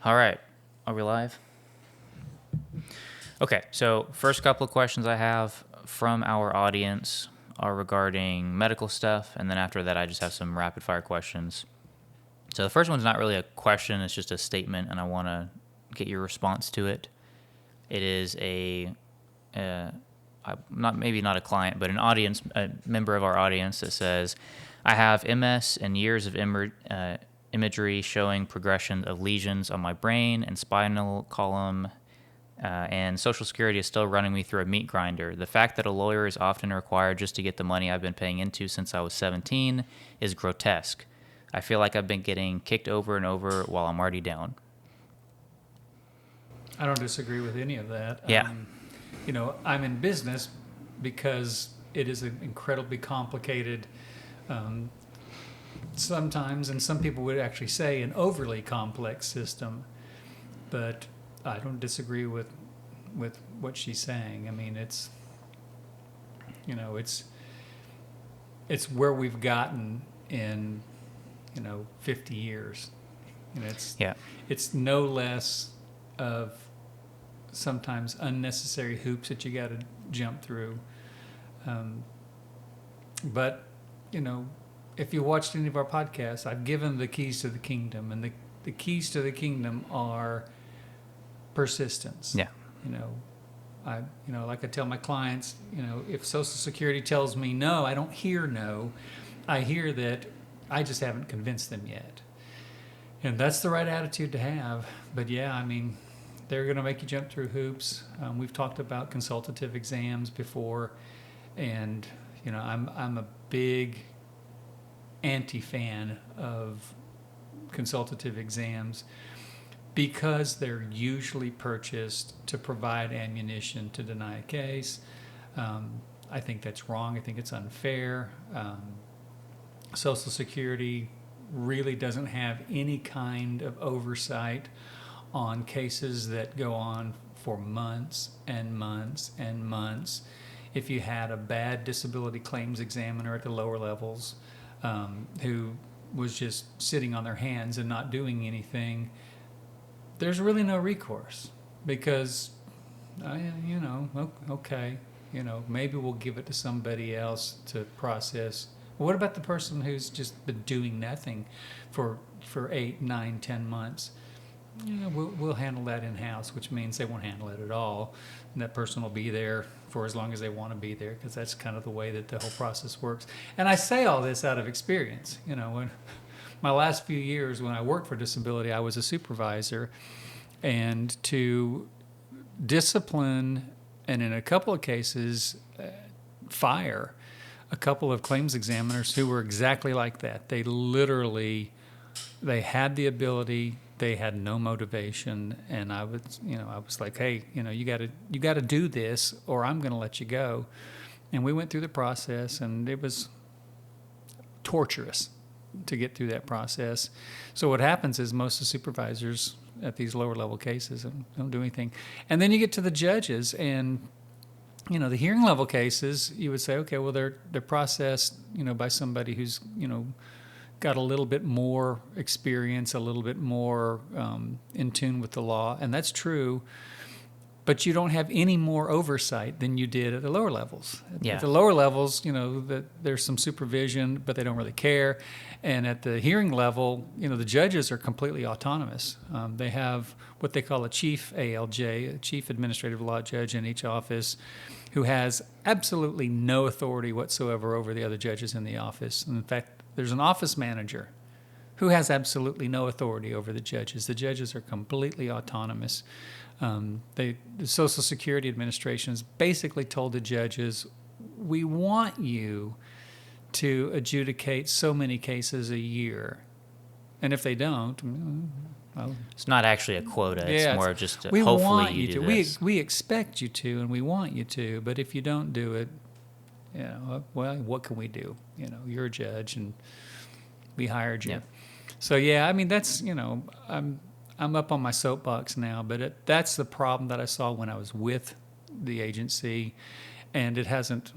All right. Are we live? Okay, so first couple of questions I have from our audience are regarding medical stuff, and then after that, I just have some rapid fire questions. So the first one's not really a question, it's just a statement, and I want to get your response to it. It is not a client, but a member of our audience that says, I have MS and years of imagery showing progression of lesions on my brain and spinal column, and Social Security is still running me through a meat grinder. The fact that a lawyer is often required just to get the money I've been paying into since I was 17 is grotesque. I feel like I've been getting kicked over and over while I'm already down. I don't disagree with any of that. Yeah. I'm in business because it is an incredibly complicated, sometimes, and some people would actually say an overly complex system. But I don't disagree with what she's saying. I mean, it's where we've gotten in 50 years. Yeah. It's no less of sometimes unnecessary hoops that you got to jump through. But if you watched any of our podcasts, I've given the keys to the kingdom, and the keys to the kingdom are persistence. Yeah. Like I tell my clients, if Social Security tells me no, I don't hear no. I hear that I just haven't convinced them yet. And that's the right attitude to have. But yeah, I mean, they're going to make you jump through hoops. We've talked about consultative exams before, and I'm a big anti-fan of consultative exams because they're usually purchased to provide ammunition to deny a case. I think that's wrong. I think it's unfair. Social Security really doesn't have any kind of oversight on cases that go on for months and months and months. If you had a bad disability claims examiner at the lower levels who was just sitting on their hands and not doing anything, there's really no recourse because, okay, maybe we'll give it to somebody else to process. What about the person who's just been doing nothing for 8, 9, 10 months? We'll handle that in-house, which means they won't handle it at all. And that person will be there for as long as they want to be there, because that's kind of the way that the whole process works. And I say all this out of experience. When my last few years when I worked for disability, I was a supervisor, and to discipline and in a couple of cases fire a couple of claims examiners who were exactly like that. They had the ability, they had no motivation, and I was like, hey, you got to do this, or I'm going to let you go. And we went through the process, and it was torturous to get through that process. So what happens is most of the supervisors at these lower level cases don't do anything, and then you get to the judges, and the hearing level cases, you would say, okay, well, they're processed, by somebody who's, got a little bit more experience, a little bit more in tune with the law, and that's true. But you don't have any more oversight than you did at the lower levels. Yeah. At the lower levels, there's some supervision, but they don't really care. And at the hearing level, the judges are completely autonomous. They have what they call a chief ALJ, a chief administrative law judge in each office, who has absolutely no authority whatsoever over the other judges in the office. And in fact, there's an office manager who has absolutely no authority over the judges. The judges are completely autonomous. The Social Security Administration has basically told the judges, we want you to adjudicate so many cases a year. And if they don't, well, It's not actually a quota. It's more just we hopefully want you do to. this. We expect you to, and we want you to. But if you don't do it, well, what can we do? You're a judge, and we hired you. Yeah. So yeah, I mean that's I'm up on my soapbox now, but that's the problem that I saw when I was with the agency, and it hasn't.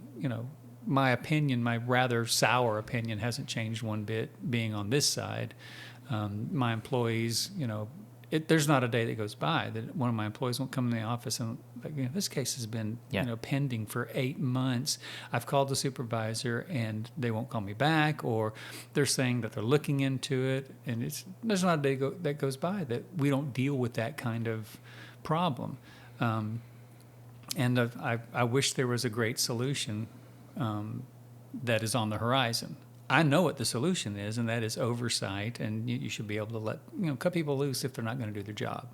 My opinion, my rather sour opinion, hasn't changed one bit. Being on this side, my employees, there's not a day that goes by that one of my employees won't come in the office and like, this case has been Yeah. pending for 8 months. I've called the supervisor and they won't call me back, or they're saying that they're looking into it, and there's not a day that goes by that we don't deal with that kind of problem. And I wish there was a great solution that is on the horizon. I know what the solution is, and that is oversight, and you should be able to cut people loose if they're not going to do their job.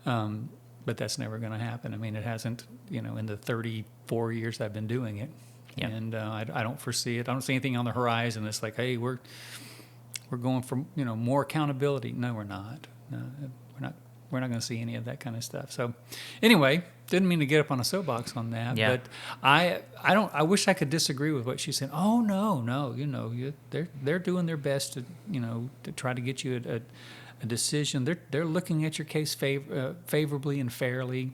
But that's never going to happen. I mean, it hasn't, in the 34 years I've been doing it. Yeah. And I don't foresee it. I don't see anything on the horizon that's like, hey, we're going for, more accountability. No, we're not. No, we're not going to see any of that kind of stuff. So anyway, didn't mean to get up on a soapbox on that, Yeah. but I wish I could disagree with what she said. Oh, no, they're doing their best to try to get you a decision. They're looking at your case favorably and fairly.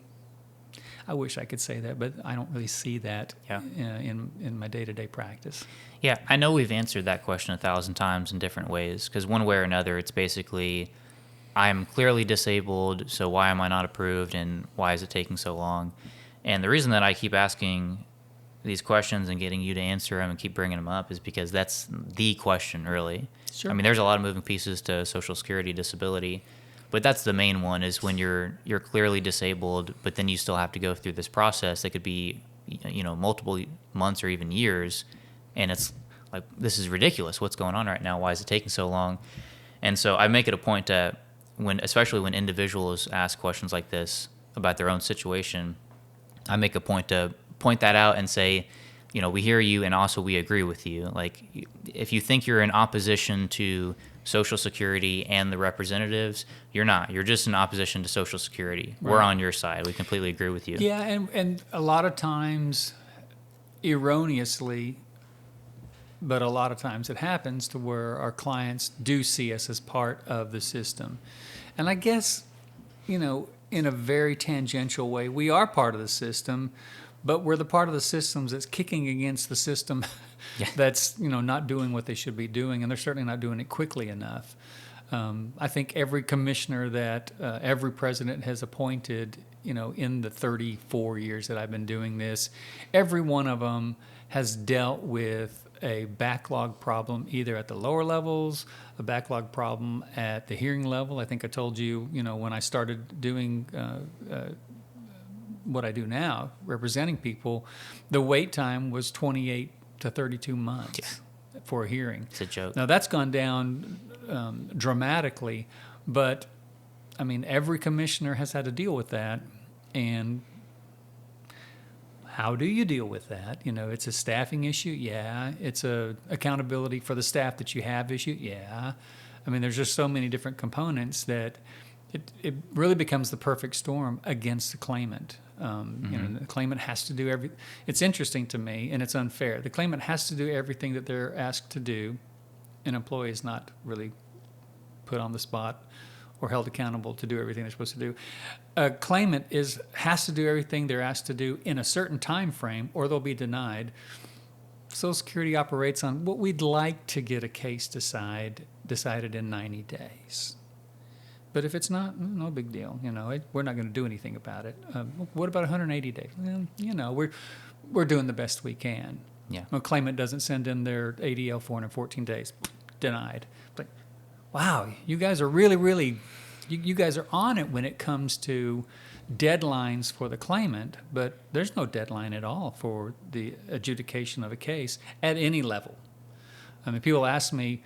I wish I could say that, but I don't really see that in my day-to-day practice. Yeah, I know we've answered that question 1,000 times in different ways, because one way or another, it's basically, I'm clearly disabled, so why am I not approved, and why is it taking so long? And the reason that I keep asking these questions and getting you to answer them and keep bringing them up is because that's the question, really. Sure. I mean, there's a lot of moving pieces to Social Security disability, but that's the main one, is when you're clearly disabled, but then you still have to go through this process that could be, multiple months or even years, and it's like, this is ridiculous. What's going on right now? Why is it taking so long? And so I make it a point to, especially when individuals ask questions like this about their own situation, I make a point to point that out and say, we hear you, and also we agree with you. Like, if you think you're in opposition to Social Security and the representatives, you're not. You're just in opposition to Social Security. Right. We're on your side. We completely agree with you. Yeah, and a lot of times, erroneously, but a lot of times it happens to where our clients do see us as part of the system. And I guess, in a very tangential way, we are part of the system, but we're the part of the system that's kicking against the system that's, not doing what they should be doing, and they're certainly not doing it quickly enough. I think every commissioner that every president has appointed, in the 34 years that I've been doing this, every one of them has dealt with a backlog problem either at the lower levels, a backlog problem at the hearing level. I think I told you, when I started doing what I do now, representing people, the wait time was 28 to 32 months for a hearing. It's a joke. Now, that's gone down dramatically, but, I mean, every commissioner has had to deal with that, and how do you deal with that? It's a staffing issue, yeah. It's a accountability for the staff that you have issue, yeah. I mean, there's just so many different components that it really becomes the perfect storm against the claimant. The claimant has to do it's interesting to me, and it's unfair. The claimant has to do everything that they're asked to do. An employee is not really put on the spot or held accountable to do everything they're supposed to do. A claimant has to do everything they're asked to do in a certain time frame, or they'll be denied. Social Security operates on what we'd like to get a case decided in 90 days. But if it's not, no big deal. We're not going to do anything about it. What about 180 days? Well, we're doing the best we can. Yeah. A claimant doesn't send in their ADL 414 days, denied. But wow, you guys are really, you guys are on it when it comes to deadlines for the claimant, but there's no deadline at all for the adjudication of a case at any level. I mean, people ask me,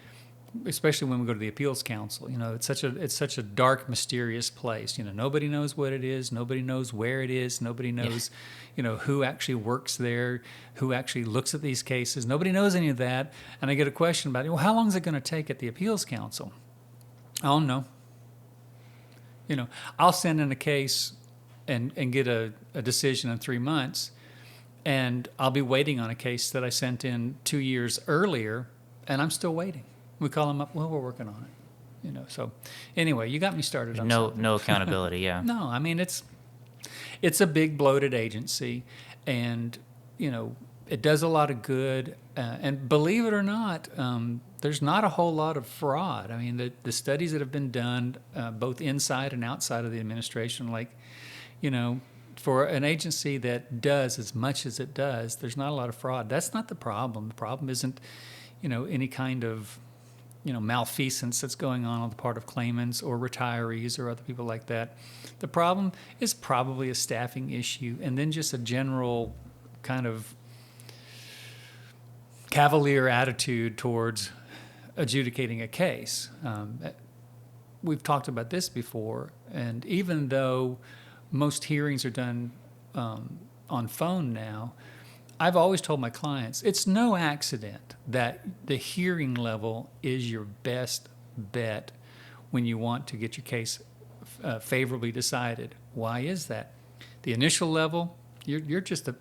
especially when we go to the appeals council, it's such a dark, mysterious place. Nobody knows what it is. Nobody knows where it is. Nobody knows, who actually works there, who actually looks at these cases. Nobody knows any of that. And I get a question about, well, how long is it going to take at the appeals council? I don't know. I'll send in a case and get a decision in 3 months, and I'll be waiting on a case that I sent in 2 years earlier, and I'm still waiting. We call them up. Well, we're working on it. So anyway, you got me started on something. No accountability. Yeah. No, I mean, it's a big bloated agency, and it does a lot of good. And believe it or not, there's not a whole lot of fraud. I mean, the studies that have been done, both inside and outside of the administration, like, you know, for an agency that does as much as it does, there's not a lot of fraud. That's not the problem. The problem isn't, you know, any kind of, you know, malfeasance that's going on the part of claimants or retirees or other people like that. The problem is probably a staffing issue, and then just a general kind of cavalier attitude towards adjudicating a case. We've talked about this before, and even though most hearings are done on phone now, I've always told my clients it's no accident that the hearing level is your best bet when you want to get your case favorably decided. Why is that? The initial level, you're just a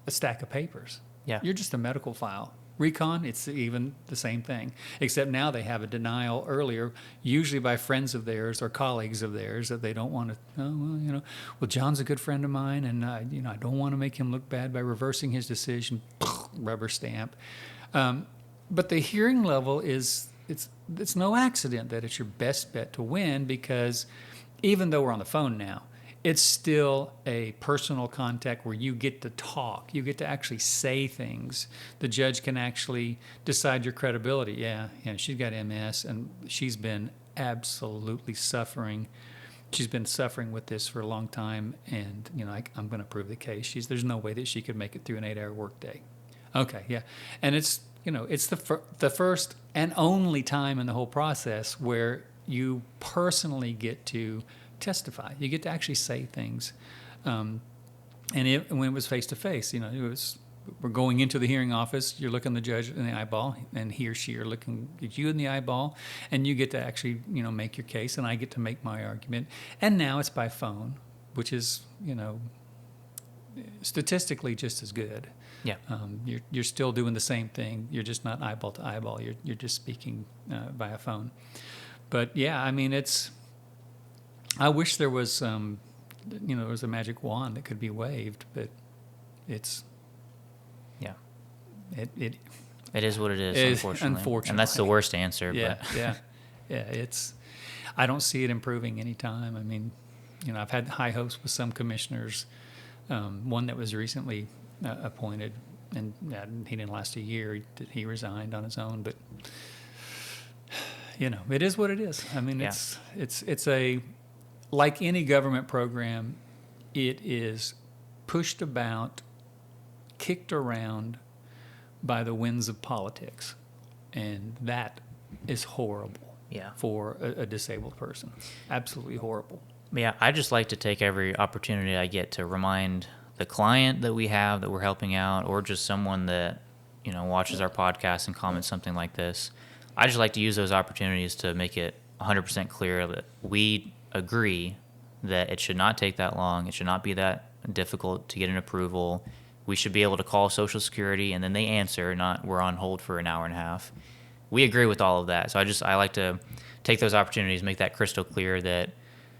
stack of papers. Yeah. You're just a medical file. Recon, it's even the same thing, except now they have a denial earlier, usually by friends of theirs or colleagues of theirs, that they don't want to. Oh, well, you know, well, John's a good friend of mine, and you know, I don't want to make him look bad by reversing his decision. Rubber stamp. But the hearing level is it's no accident that it's your best bet to win, because even though we're on the phone now, it's still a personal contact where you get to talk. You get to actually say things. The judge can actually decide your credibility. Yeah, she's got MS, and she's been absolutely suffering. She's been suffering with this for a long time, and you know, I'm going to prove the case. There's no way that she could make it through an 8-hour workday. Okay, yeah, and it's, you know, it's the first and only time in the whole process where you personally get to testify. You get to actually say things. And when it was face to face, you know, we're going into the hearing office, you're looking the judge in the eyeball, and he or she are looking at you in the eyeball, and you get to actually, you know, make your case, and I get to make my argument. And now it's by phone, which is, you know, statistically just as good. Yeah. You're still doing the same thing. You're just not eyeball to eyeball. You're just speaking via phone. But yeah, I mean, I wish there was, you know, there was a magic wand that could be waved, but it's. Yeah. It is what it is, unfortunately. And that's the worst answer. Yeah, but. yeah. It's. I don't see it improving anytime. I mean, you know, I've had high hopes with some commissioners. One that was recently appointed, and he didn't last a year. He resigned on his own, but. You know, it is what it is. I mean, it's a. Like any government program, it is pushed about, kicked around by the winds of politics. And that is horrible for a disabled person. Absolutely horrible. Yeah, I just like to take every opportunity I get to remind the client that we have that we're helping out, or just someone that, you know, watches our podcast and comments something like this. I just like to use those opportunities to make it 100% clear that we agree that it should not take that long. It should not be that difficult to get an approval. We should be able to call Social Security and then they answer, not we're on hold for an hour and a half. We agree with all of that. So I like to take those opportunities, make that crystal clear that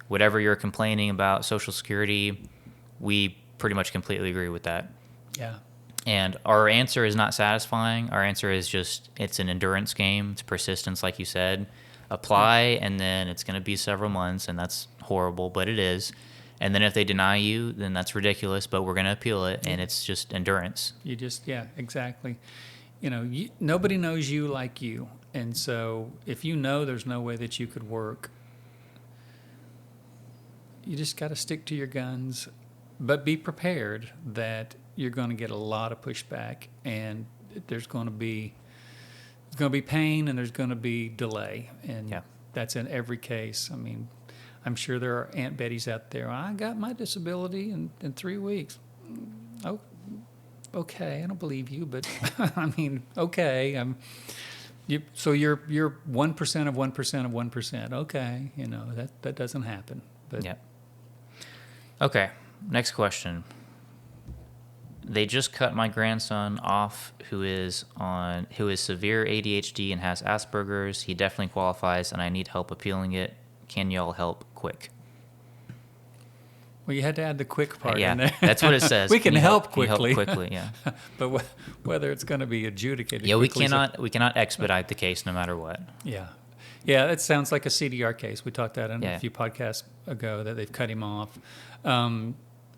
whatever you're complaining about Social Security, we pretty much completely agree with that. Yeah. And our answer is not satisfying. Our answer is just, it's an endurance game. It's persistence, like you said. Apply, and then it's going to be several months, and that's horrible, but it is. And then if they deny you, then that's ridiculous, but we're going to appeal it, and it's just endurance. You just, yeah, exactly. You know, nobody knows you like you. And so if you know there's no way that you could work, you just got to stick to your guns, but be prepared that you're going to get a lot of pushback, and there's going to be pain, and there's going to be delay, and that's in every case. I mean, I'm sure there are Aunt Bettys out there. I got my disability in 3 weeks. Oh, okay, I don't believe you, but I mean, okay. So you're 1% of 1% of 1%. Okay, you know that doesn't happen. But Okay, next question. They just cut my grandson off who is severe ADHD and has Asperger's. He definitely qualifies, and I need help appealing it. Can y'all help quick? Well, you had to add the quick part Yeah, in there. that's what it says. We can you help Can you quickly. quickly, yeah. But whether it's going to be adjudicated Yeah, quickly. we cannot expedite the case no matter what. Yeah. Yeah, it sounds like a CDR case. We talked that in Yeah. a few podcasts ago that they've cut him off.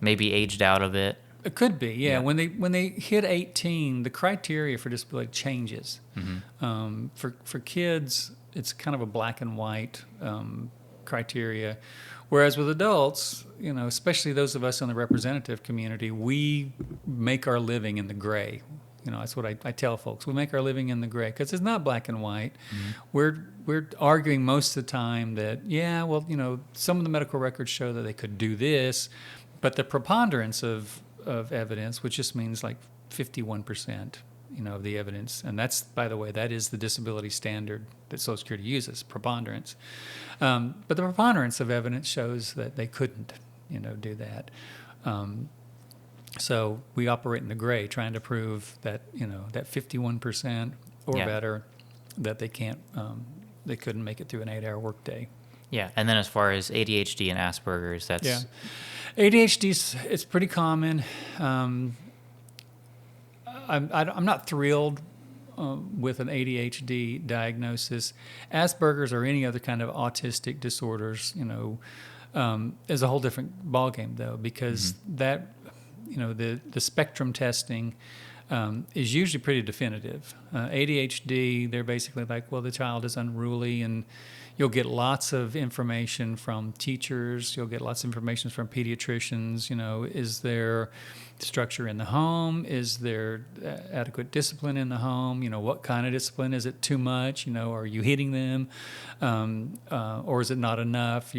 Maybe aged out of it. It could be, yeah. Yeah. When they hit 18, the criteria for disability changes. For kids, it's kind of a black and white criteria, whereas with adults, especially those of us in the representative community, we make our living in the gray. That's what I tell folks. We make our living in the gray because it's not black and white. We're arguing most of the time that, some of the medical records show that they could do this, but the preponderance of evidence, which just means like 51%, of the evidence, and that's, by the way, that is the disability standard that Social Security uses, preponderance. But the preponderance of evidence shows that they couldn't, do that. So we operate in the gray, trying to prove that that 51% or Yeah. better, that they can't, they couldn't make it through an 8-hour workday. Yeah, and then as far as ADHD and Asperger's, that's Yeah, ADHD it's pretty common. I'm not thrilled with an ADHD diagnosis. Asperger's or any other kind of autistic disorders, is a whole different ballgame though, because that, the spectrum testing is usually pretty definitive. ADHD, they're basically like, well, the child is unruly, and you'll get lots of information from teachers. You'll get lots of information from pediatricians. Is there structure in the home? Is there adequate discipline in the home? What kind of discipline? Is it too much? Are you hitting them? Or is it not enough?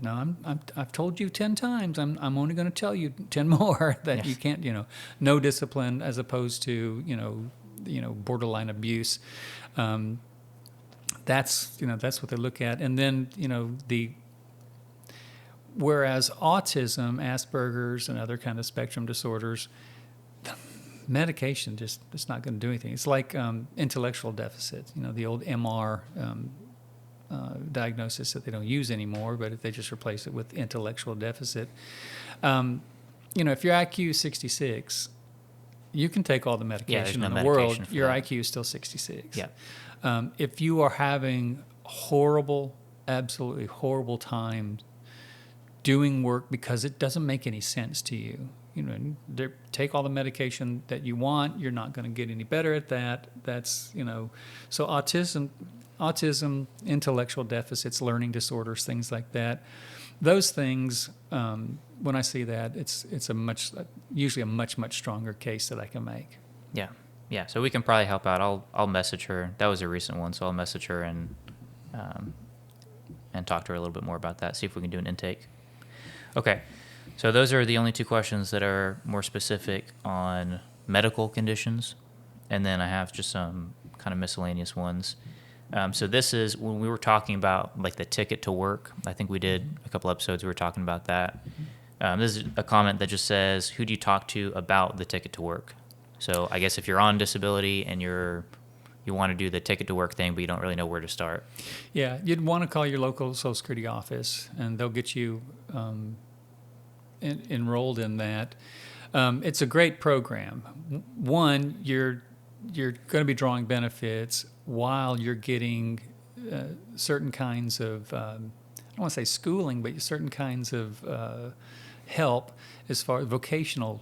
I've told you 10 times. I'm only going to tell you 10 more that Yes. you can't, no discipline as opposed to, borderline abuse. That's what they look at. And then, whereas autism, Asperger's, and other kind of spectrum disorders, medication it's not going to do anything. It's like intellectual deficits, the old MR diagnosis that they don't use anymore, but if they just replace it with intellectual deficit. If your IQ is 66, you can take all the medication no in the medication world. for Your that. IQ is still 66. Yeah. If you are having absolutely horrible time doing work because it doesn't make any sense to you, take all the medication that you want, you're not going to get any better at that. That's, so autism, intellectual deficits, learning disorders, things like that. Those things, when I see that, it's usually a much stronger case that I can make. Yeah. Yeah, so we can probably help out. I'll message her. That was a recent one, so I'll message her and talk to her a little bit more about that. See if we can do an intake. Okay, so those are the only two questions that are more specific on medical conditions, and then I have just some kind of miscellaneous ones. So this is when we were talking about like the ticket to work. I think we did a couple episodes. We were talking about that. This is a comment that just says, "Who do you talk to about the ticket to work?" So I guess if you're on disability and you want to do the ticket to work thing, but you don't really know where to start. Yeah, you'd want to call your local Social Security office, and they'll get you enrolled in that. It's a great program. One, you're going to be drawing benefits while you're getting certain kinds of, I don't want to say schooling, but certain kinds of help as far as vocational,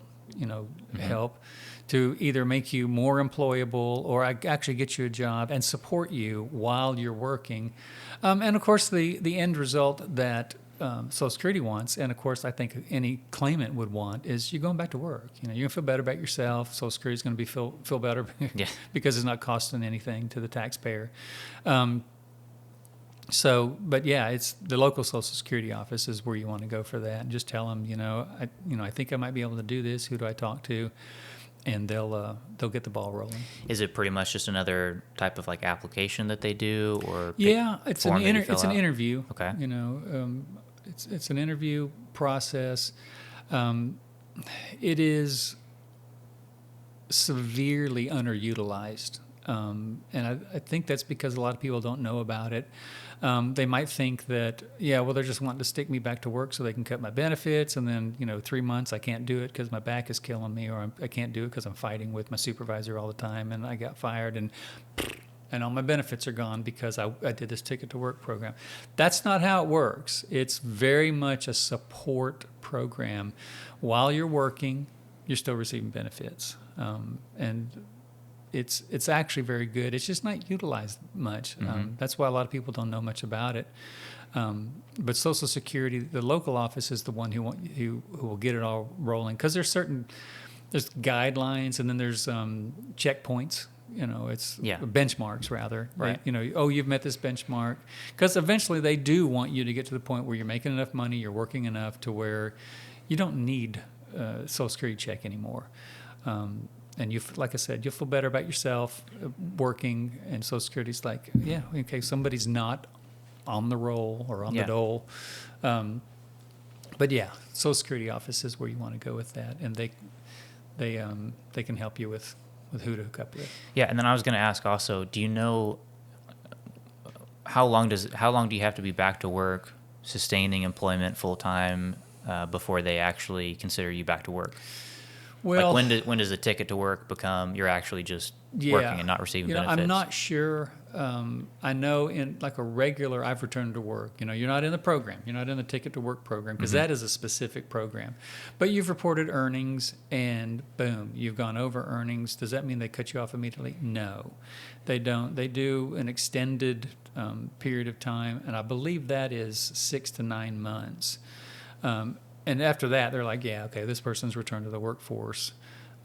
help to either make you more employable or actually get you a job and support you while you're working. And of course, the end result that Social Security wants, and of course I think any claimant would want, is you're going back to work. You're going to feel better about yourself. Social Security is going to feel better Yeah. because it's not costing anything to the taxpayer. But yeah, it's the local Social Security office is where you want to go for that, and just tell them, I think I might be able to do this. Who do I talk to? And they'll get the ball rolling. Is it pretty much just another type of like application that they do, or Yeah, it's form that you an fill out? interview. Okay. It's an interview process. It is severely underutilized, and I think that's because a lot of people don't know about it. They might think that, yeah, well, they're just wanting to stick me back to work so they can cut my benefits, and then 3 months I can't do it because my back is killing me, or I can't do it because I'm fighting with my supervisor all the time, and I got fired, and all my benefits are gone because I did this ticket to work program. That's not how it works. It's very much a support program. While you're working, you're still receiving benefits, and it's actually very good. It's just not utilized much. That's why a lot of people don't know much about it. But Social Security, the local office is the one who will get it all rolling, because there's guidelines, and then there's checkpoints. It's benchmarks rather. Right. You've met this benchmark, because eventually they do want you to get to the point where you're making enough money, you're working enough to where you don't need Social Security check anymore. And like I said, you'll feel better about yourself working, and Social Security's like, yeah, okay, somebody's not on the roll or on the dole. But yeah, Social Security office is where you want to go with that, and they can help you with who to hook up with. Yeah, and then I was going to ask also, do you know how long do you have to be back to work, sustaining employment full time, before they actually consider you back to work? Well, like when does the ticket to work become you're actually just working and not receiving benefits? I'm not sure. I know in like a regular, I've returned to work. You're not in the program. You're not in the ticket to work program, because that is a specific program. But you've reported earnings, and boom, you've gone over earnings. Does that mean they cut you off immediately? No, they don't. They do an extended period of time, and I believe that is 6 to 9 months. And after that, they're like, yeah, okay, this person's returned to the workforce.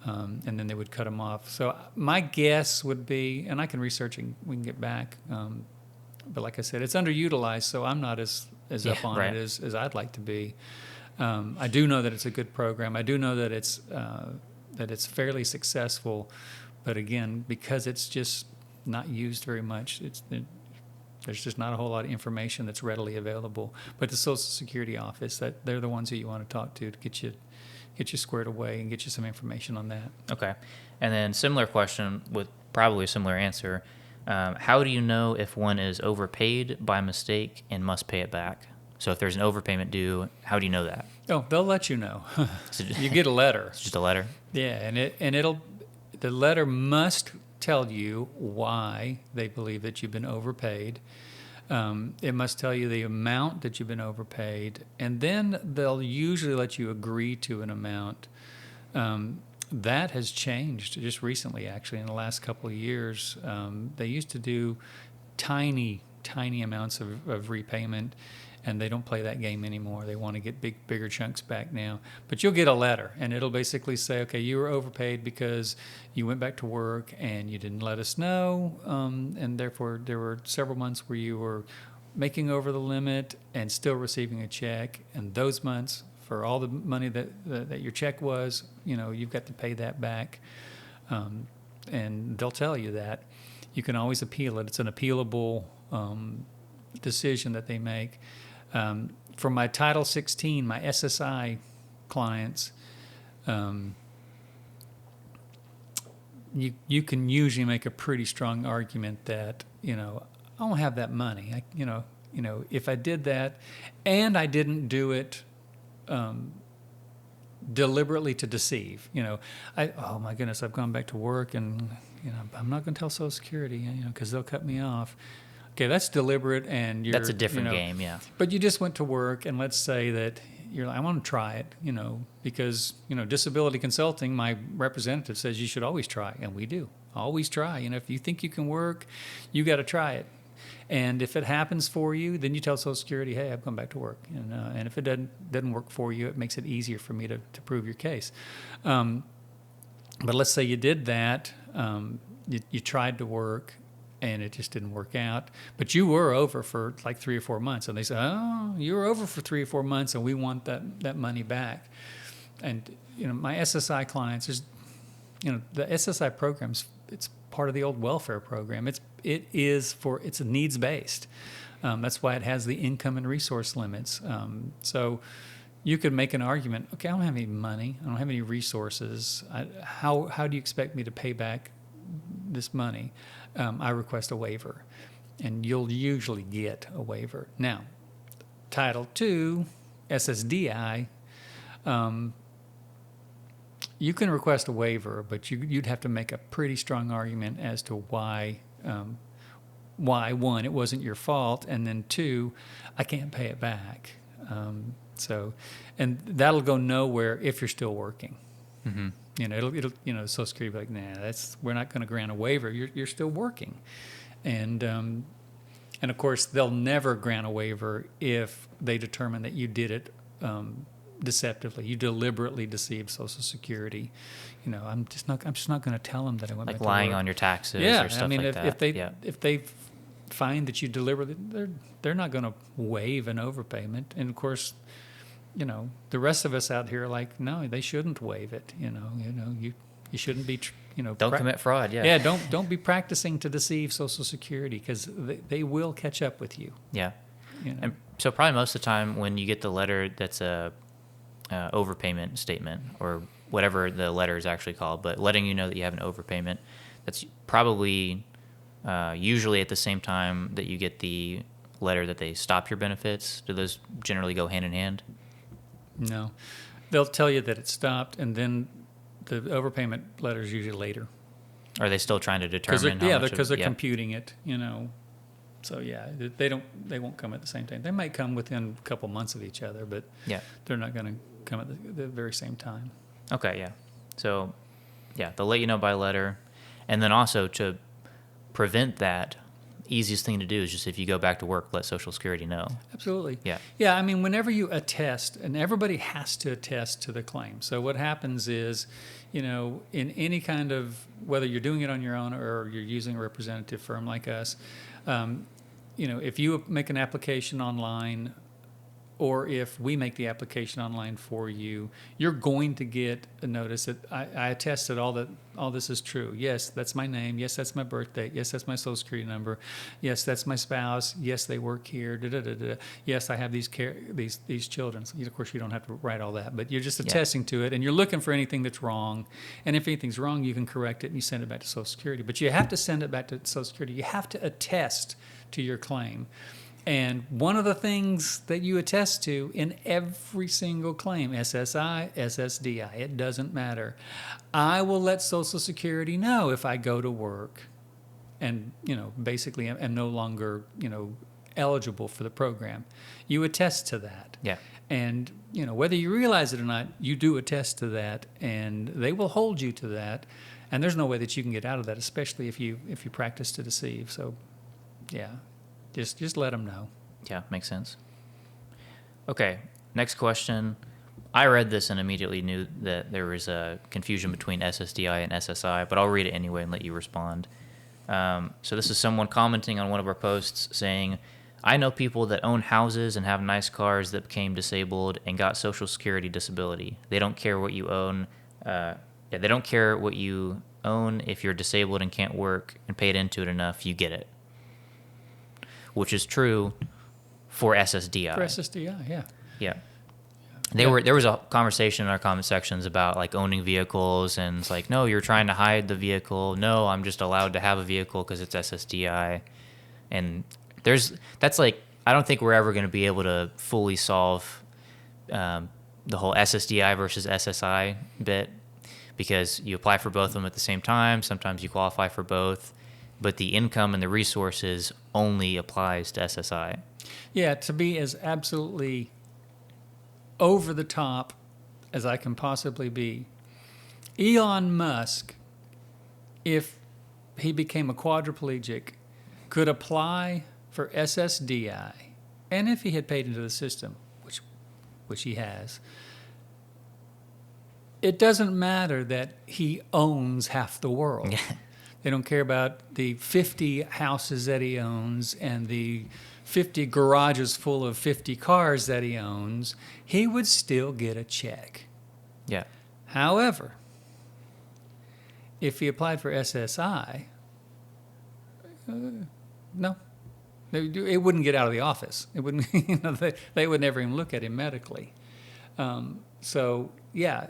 And then they would cut them off. So my guess would be, and I can research and we can get back, but like I said, it's underutilized, so I'm not as up on it as I'd like to be. I do know that it's a good program. I do know that it's fairly successful, but again, because it's just not used very much, there's just not a whole lot of information that's readily available. But the Social Security office, they're the ones who you want to talk to get you squared away and get you some information on that. Okay. And then similar question with probably a similar answer. How do you know if one is overpaid by mistake and must pay it back? So if there's an overpayment due, how do you know that? Oh, they'll let you know. You get a letter. It's just a letter? Yeah, the letter must tell you why they believe that you've been overpaid. It must tell you the amount that you've been overpaid, and then they'll usually let you agree to an amount. That has changed just recently, actually, in the last couple of years. They used to do tiny amounts of repayment, and they don't play that game anymore. They want to get bigger chunks back now. But you'll get a letter, and it'll basically say, okay, you were overpaid because you went back to work and you didn't let us know, and therefore there were several months where you were making over the limit and still receiving a check, and those months, for all the money that your check was, you've got to pay that back, and they'll tell you that. You can always appeal it. It's an appealable decision that they make. For my Title 16, my SSI clients, you can usually make a pretty strong argument that I don't have that money. If I did that, and I didn't do it deliberately to deceive. Oh my goodness, I've gone back to work, and I'm not going to tell Social Security, because they'll cut me off. Okay, that's deliberate, and that's a different game, yeah. But you just went to work, and let's say that you're like, I want to try it, because disability consulting, my representative says you should always try, and we do always try. If you think you can work, you got to try it, and if it happens for you, then you tell Social Security, hey, I've gone back to work, and if it doesn't work for you, it makes it easier for me to prove your case. But let's say you did that, you tried to work, and it just didn't work out. But you were over for like 3 or 4 months, and they said, "Oh, you were over for 3 or 4 months, and we want that money back." And my SSI clients, the SSI programs. It's part of the old welfare program. It's a needs based. That's why it has the income and resource limits. So you could make an argument. Okay, I don't have any money. I don't have any resources. How do you expect me to pay back this money? I request a waiver. and you'll usually get a waiver. Now, Title II, SSDI, you can request a waiver, but you'd have to make a pretty strong argument as to why, one, it wasn't your fault, and then two, I can't pay it back. And that'll go nowhere if you're still working. Mm-hmm. It'll Social Security will be like, nah, we're not going to grant a waiver. You're still working, and of course they'll never grant a waiver if they determine that you did it deceptively. You deliberately deceived Social Security. I'm just not going to tell them that I went Like back to lying work. on your taxes Yeah, or stuff I mean, like that. if they find that you deliberately, they're not going to waive an overpayment. And of course, the rest of us out here are like, no, they shouldn't waive it. You shouldn't be, Don't commit fraud. Yeah. yeah, don't be practicing to deceive Social Security, because they will catch up with you. Yeah. You know? And so probably most of the time when you get the letter that's a overpayment statement, or whatever the letter is actually called, but letting you know that you have an overpayment, that's probably usually at the same time that you get the letter that they stop your benefits. Do those generally go hand in hand? No, they'll tell you that it stopped, and then the overpayment letter is usually later. Are they still trying to determine how much because they're yeah. computing it. So yeah, they won't come at the same time. They might come within a couple months of each other, but Yeah. they're not going to come at the very same time. Okay, yeah. So, yeah, they'll let you know by letter. And then also to prevent that, easiest thing to do is just if you go back to work, let Social Security know. Absolutely. Yeah. Yeah, I mean, whenever you attest, and everybody has to attest to the claim. So what happens is, in any kind of, whether you're doing it on your own or you're using a representative firm like us, if you make an application online, or if we make the application online for you, you're going to get a notice that I attest that all this is true. Yes, that's my name. Yes, that's my birthday. Yes, that's my Social Security number. Yes, that's my spouse. Yes, they work here. Da, da, da, da. Yes, I have these children. So, of course, you don't have to write all that, but you're just attesting to it, and you're looking for anything that's wrong. And if anything's wrong, you can correct it and you send it back to Social Security. But you have to send it back to Social Security. You have to attest to your claim. And one of the things that you attest to in every single claim, SSI, SSDI, it doesn't matter. I will let Social Security know if I go to work and, basically am no longer, eligible for the program. You attest to that. Yeah. And, whether you realize it or not, you do attest to that, and they will hold you to that. And there's no way that you can get out of that, especially if you practice to deceive. So, yeah. Just let them know. Yeah, makes sense. Okay, next question. I read this and immediately knew that there was a confusion between SSDI and SSI, but I'll read it anyway and let you respond. So this is someone commenting on one of our posts saying, I know people that own houses and have nice cars that became disabled and got Social Security disability. They don't care what you own. They don't care what you own. If you're disabled and can't work and paid into it enough, you get it. Which is true for SSDI. For SSDI, yeah. Yeah. There was a conversation in our comment sections about like owning vehicles, and it's like, no, you're trying to hide the vehicle. No, I'm just allowed to have a vehicle because it's SSDI. And that's like, I don't think we're ever going to be able to fully solve the whole SSDI versus SSI bit, because you apply for both of them at the same time. Sometimes you qualify for both, but the income and the resources only applies to SSI. Yeah, to be as absolutely over the top as I can possibly be, Elon Musk, if he became a quadriplegic, could apply for SSDI, and if he had paid into the system, which he has, it doesn't matter that he owns half the world. They don't care about the 50 houses that he owns and the 50 garages full of 50 cars that he owns. He would still get a check. Yeah. However, if he applied for SSI, no. It wouldn't get out of the office. It wouldn't. They would never even look at him medically. So yeah,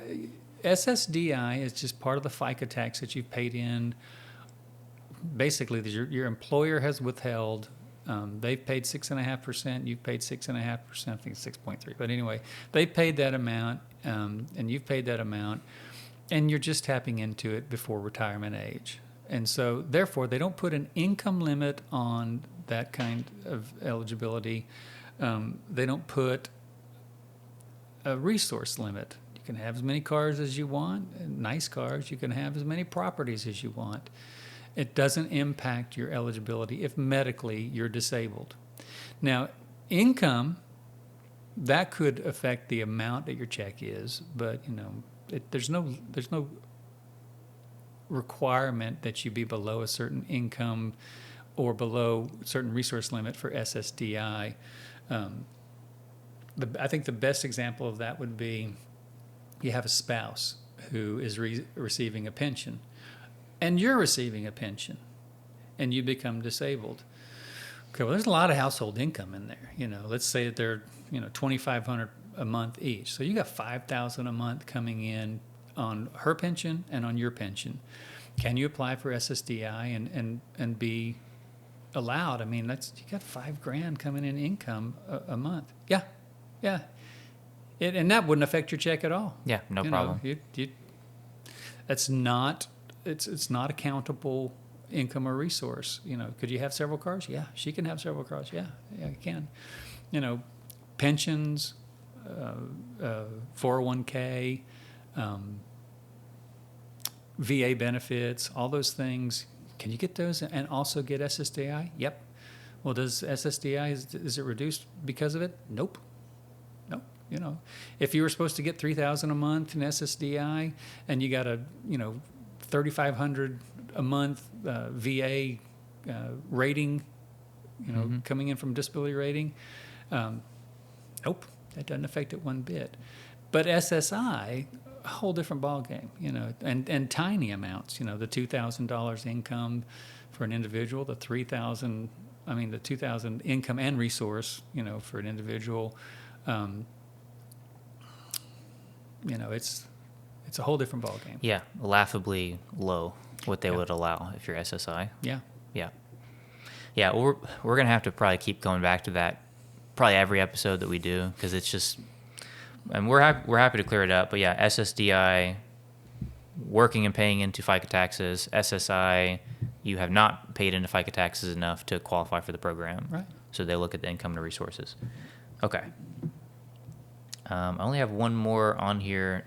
SSDI is just part of the FICA tax that you've paid in. Basically, your employer has withheld They've paid 6.5%. You've paid 6.5%. I think it's 6.3. But anyway, they paid that amount, and you've paid that amount, and you're just tapping into it before retirement age. And so, therefore, they don't put an income limit on that kind of eligibility. They don't put a resource limit. You can have as many cars as you want, nice cars. You can have as many properties as you want. It doesn't impact your eligibility if medically you're disabled. Now, income, that could affect the amount that your check is, but there's no requirement that you be below a certain income or below a certain resource limit for SSDI. I think the best example of that would be you have a spouse who is receiving a pension, and you're receiving a pension, and you become disabled. Okay, well, there's a lot of household income in there. Let's say that they're $2,500 a month each, so you got $5,000 a month coming in on her pension and on your pension. Can you apply for SSDI and be allowed? I mean, you got $5,000 coming in income a month. Yeah. And that wouldn't affect your check at all. Yeah, no problem. That's not. It's not a countable income or resource. Could you have several cars? Yeah, she can have several cars. Yeah, you can. Pensions, 401k, VA benefits, all those things. Can you get those and also get SSDI? Yep. Well, does SSDI, is it reduced because of it? Nope. If you were supposed to get $3,000 a month in SSDI and you got a, $3,500 a month VA rating, coming in from disability rating, nope, that doesn't affect it one bit. But SSI, a whole different ballgame, and tiny amounts, the $2,000 income for an individual, the $2,000 income and resource, for an individual. It's a whole different ballgame. Yeah, laughably low what they would allow if you're SSI. Yeah. Well, we're gonna have to probably keep going back to that, probably every episode that we do, because it's just, and we're happy to clear it up. But yeah, SSDI, working and paying into FICA taxes. SSI, you have not paid into FICA taxes enough to qualify for the program. Right. So they look at the income and resources. Okay. I only have one more on here,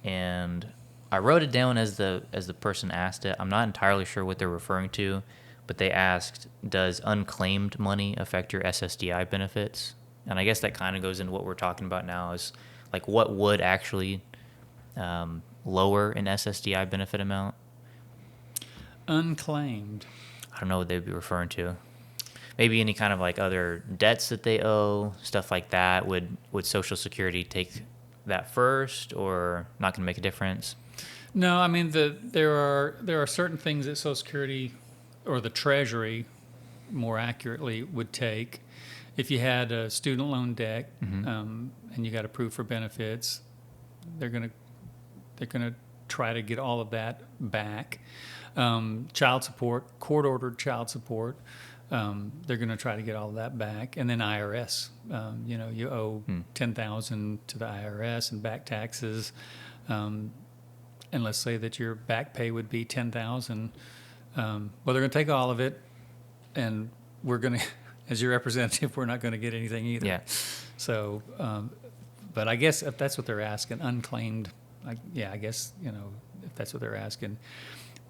and I wrote it down as the person asked it. I'm not entirely sure what they're referring to, but they asked, does unclaimed money affect your SSDI benefits? And I guess that kind of goes into what we're talking about now, is like what would actually lower an SSDI benefit amount? Unclaimed. I don't know what they'd be referring to. Maybe any kind of like other debts that they owe, stuff like that. Would Social Security take that first, or not going to make a difference? No, I mean there are certain things that Social Security or the Treasury, more accurately, would take. If you had a student loan debt and you got approved for benefits, they're gonna try to get all of that back. Child support, court-ordered child support. They're going to try to get all of that back. And then IRS, you owe $10,000 to the IRS and back taxes. And let's say that your back pay would be $10,000. Well, they're going to take all of it, and we're going to, as your representative, we're not going to get anything either. Yeah. So, but I guess if that's what they're asking, unclaimed, I guess, if that's what they're asking.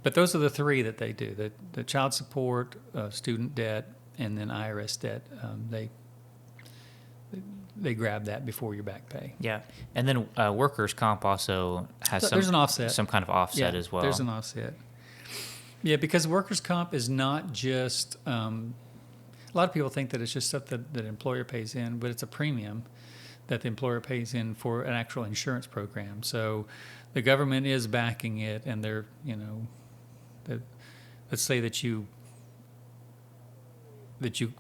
But those are the three that they do: the child support, student debt, and then IRS debt. They grab that before your back pay. Yeah, and then workers' comp also has There's an offset. some kind of offset as well. There's an offset. Yeah, because workers' comp is not just. A lot of people think that it's just stuff that the employer pays in, but it's a premium that the employer pays in for an actual insurance program. So the government is backing it, and they're let's say that you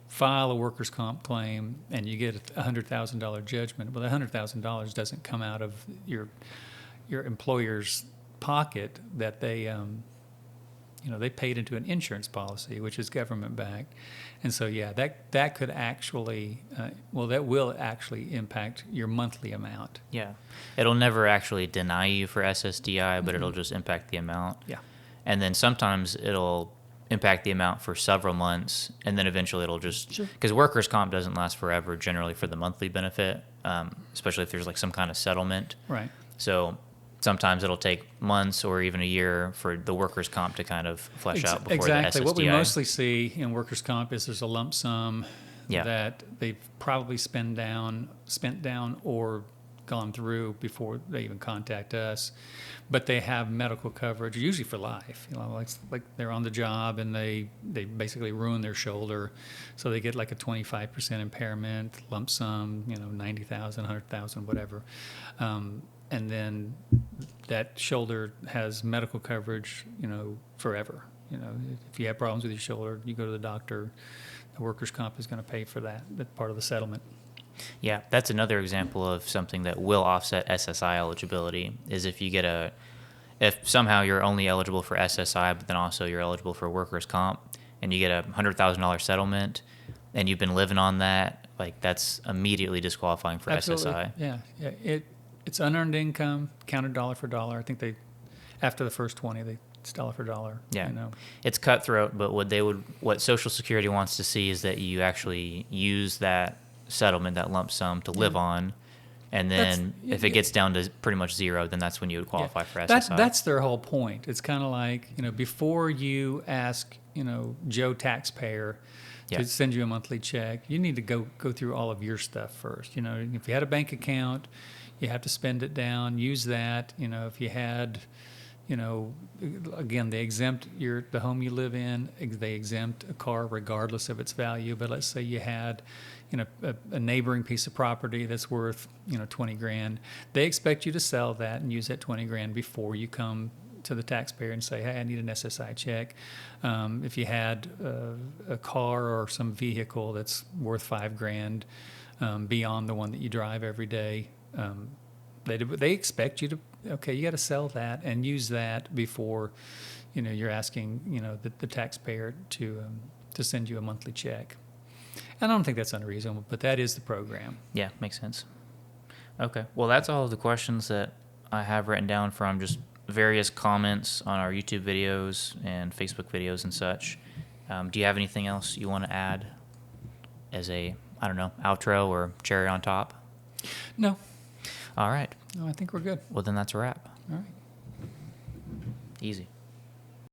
file a workers' comp claim and you get a $100,000 judgment. Well, the $100,000 doesn't come out of your employer's pocket. That they they paid into an insurance policy, which is government backed. And so, yeah, that could actually, that will actually impact your monthly amount. Yeah. It'll never actually deny you for SSDI, but it'll just impact the amount. Yeah. And then sometimes it'll impact the amount for several months, and then eventually it'll just, because workers' comp doesn't last forever generally for the monthly benefit, especially if there's like some kind of settlement. Right. So sometimes it'll take months or even a year for the workers' comp to kind of flesh out before Exactly. the SSDI. What we mostly see in workers' comp is there's a lump sum Yeah. that they've probably spent down or gone through before they even contact us, but they have medical coverage usually for life. Like they're on the job and they basically ruin their shoulder, so they get like a 25% impairment lump sum, $90,000, $100,000, whatever, and then that shoulder has medical coverage, forever. If you have problems with your shoulder, you go to the doctor. The workers' comp is going to pay for that. That's part of the settlement. Yeah, that's another example of something that will offset SSI eligibility, is if somehow you're only eligible for SSI, but then also you're eligible for workers' comp, and you get a $100,000 settlement, and you've been living on that, like that's immediately disqualifying for Absolutely. SSI. Yeah. It's unearned income, counted dollar for dollar. I think after the first 20, it's dollar for dollar. Yeah, it's cutthroat, but what Social Security wants to see is that you actually use that settlement, that lump sum, to live on, and then if it gets down to pretty much zero, then that's when you would qualify for SSI. That's their whole point. It's kind of like, before you ask, Joe taxpayer to send you a monthly check, you need to go through all of your stuff first. If you had a bank account, you have to spend it down, use that. If you had, again, they exempt the home you live in, they exempt a car regardless of its value. But let's say you had, a neighboring piece of property that's worth, $20,000. They expect you to sell that and use that $20,000 before you come to the taxpayer and say, hey, I need an SSI check. If you had a car or some vehicle that's worth $5,000 beyond the one that you drive every day, they expect you to, you got to sell that and use that before, you're asking, the taxpayer to send you a monthly check. And I don't think that's unreasonable, but that is the program. Yeah, makes sense. Okay. Well, that's all of the questions that I have written down from just various comments on our YouTube videos and Facebook videos and such. Do you have anything else you want to add as a, outro or cherry on top? No. All right. No, I think we're good. Well, then that's a wrap. All right. Easy.